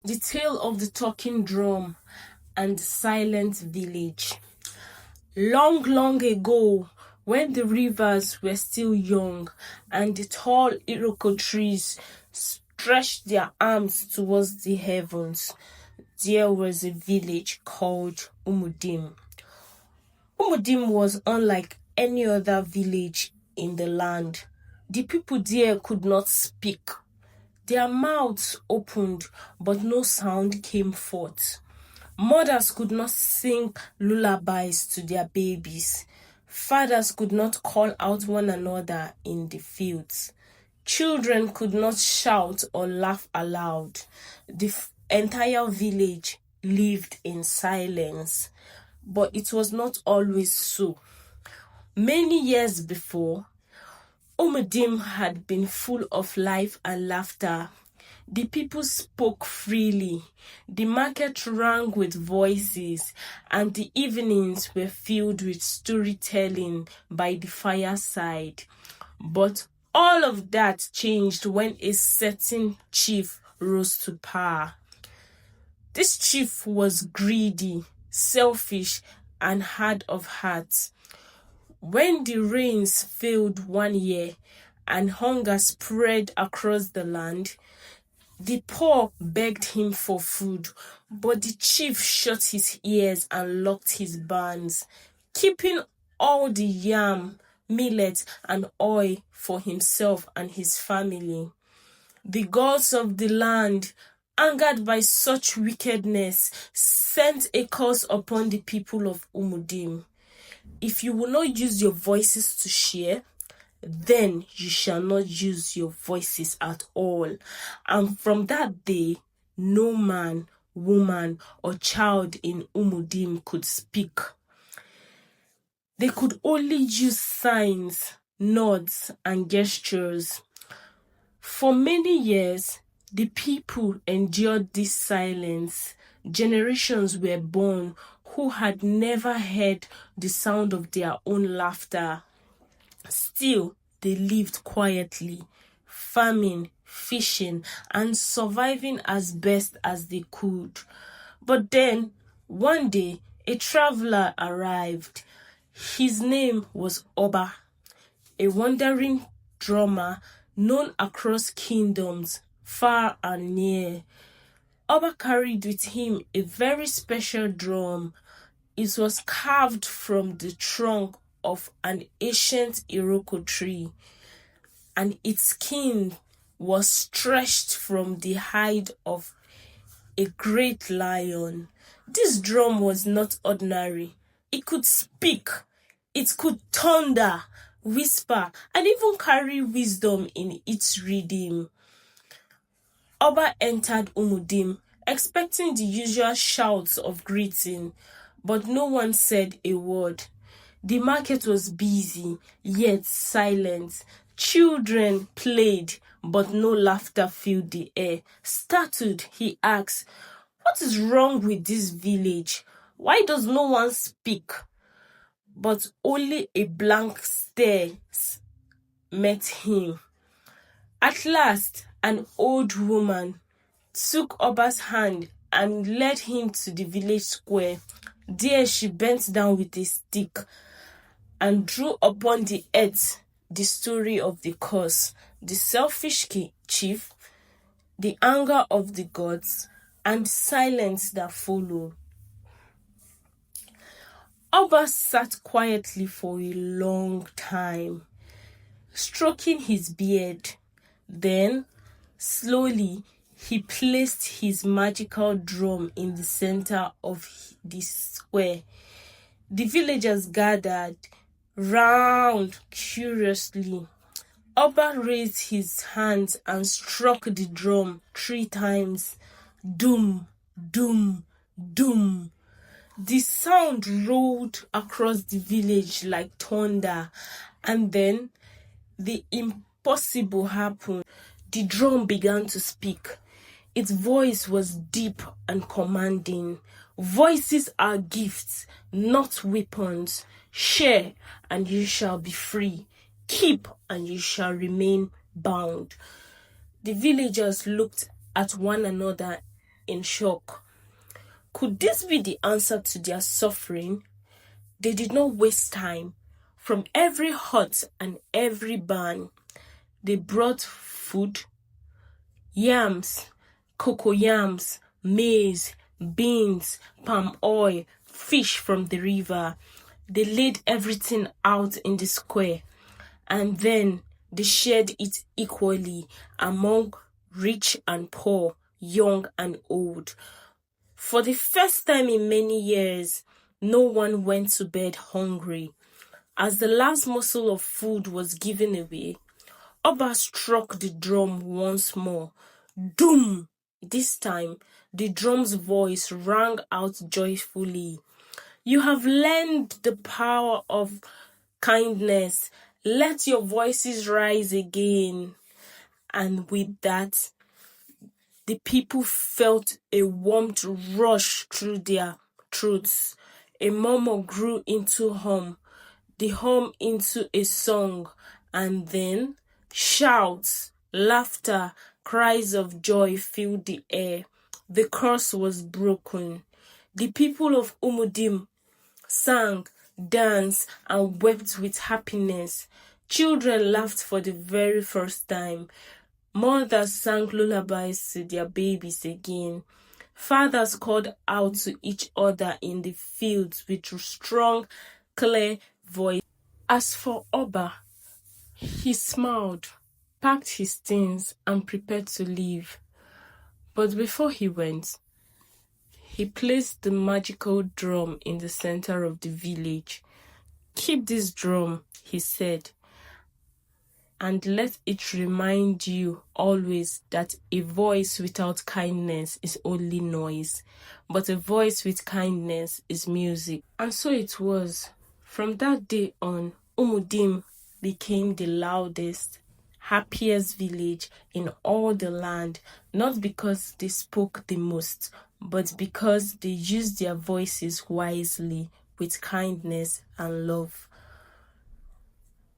The Tale of the Talking Drum and the Silent Village. Long, long ago, when the rivers were still young and the tall Iroko trees stretched their arms towards the heavens, there was a village called Umudim. Umudim was unlike any other village in the land. The people there could not speak. Their mouths opened, but no sound came forth. Mothers could not sing lullabies to their babies. Fathers could not call out one another in the fields. Children could not shout or laugh aloud. The entire village lived in silence. But it was not always so. Many years before, Umudim had been full of life and laughter. The people spoke freely. The market rang with voices, and the evenings were filled with storytelling by the fireside. But all of that changed when a certain chief rose to power. This chief was greedy, selfish, and hard of heart. When the rains failed one year and hunger spread across the land, the poor begged him for food, but the chief shut his ears and locked his barns, keeping all the yam, millet, and oil for himself and his family. The gods of the land, angered by such wickedness, sent a curse upon the people of Umudim. If you will not use your voices to share, then you shall not use your voices at all. And from that day, no man, woman, or child in Umudim could speak. They could only use signs, nods, and gestures. For many years, the people endured this silence. Generations were born who had never heard the sound of their own laughter. Still, they lived quietly, farming, fishing, and surviving as best as they could. But then, one day, a traveler arrived. His name was Oba, a wandering drummer known across kingdoms, far and near. Oba carried with him a very special drum. It was carved from the trunk of an ancient Iroko tree, and its skin was stretched from the hide of a great lion. This drum was not ordinary. It could speak, it could thunder, whisper, and even carry wisdom in its rhythm. Oba entered Umudim, expecting the usual shouts of greeting, but no one said a word. The market was busy, yet silent. Children played, but no laughter filled the air. Startled, he asked, "What is wrong with this village? Why does no one speak?" But only a blank stare met him. At last, an old woman took Oba's hand and led him to the village square. There she bent down with a stick and drew upon the earth the story of the curse, the selfish chief, the anger of the gods, and silence that followed. Oba sat quietly for a long time, stroking his beard. Then, slowly, he placed his magical drum in the center of the square. The villagers gathered round curiously. Oba raised his hands and struck the drum 3 times. Doom, doom, doom. The sound rolled across the village like thunder, and then the impossible happened. The drum began to speak. Its voice was deep and commanding. Voices are gifts, not weapons. Share, and you shall be free. Keep, and you shall remain bound. The villagers looked at one another in shock. Could this be the answer to their suffering? They did not waste time. From every hut and every barn, they brought food, yams, cocoyams, maize, beans, palm oil, fish from the river. They laid everything out in the square, and then they shared it equally among rich and poor, young and old. For the first time in many years, no one went to bed hungry. As the last morsel of food was given away, Oba struck the drum once more. Doom! This time, the drum's voice rang out joyfully. You have learned the power of kindness. Let your voices rise again. And with that, the people felt a warmth rush through their throats. A murmur grew into hum, the hum into a song, and then shouts, laughter, cries of joy filled the air. The curse was broken. The people of Umudim sang, danced, and wept with happiness. Children laughed for the very first time. Mothers sang lullabies to their babies again. Fathers called out to each other in the fields with strong, clear voice. As for Oba, he smiled, packed his things, and prepared to leave. But before he went, he placed the magical drum in the center of the village. Keep this drum, he said, and let it remind you always that a voice without kindness is only noise, but a voice with kindness is music. And so it was. From that day on, Umudim became the loudest, happiest village in all the land, not because they spoke the most, but because they used their voices wisely with kindness and love.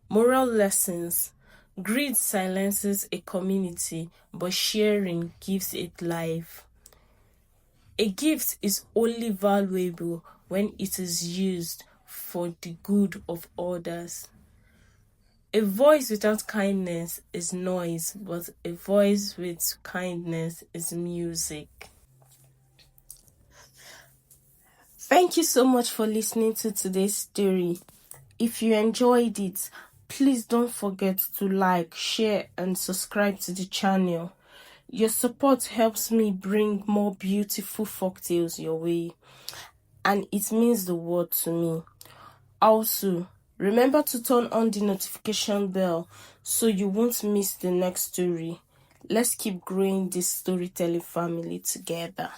Moral lessons. Greed silences a community, but sharing gives it life. A gift is only valuable when it is used for the good of others. A voice without kindness is noise, but a voice with kindness is music. Thank you so much for listening to today's story. If you enjoyed it, please don't forget to like, share, and subscribe to the channel. Your support helps me bring more beautiful folktales your way, and it means the world to me. Also, remember to turn on the notification bell so you won't miss the next story. Let's keep growing this storytelling family together.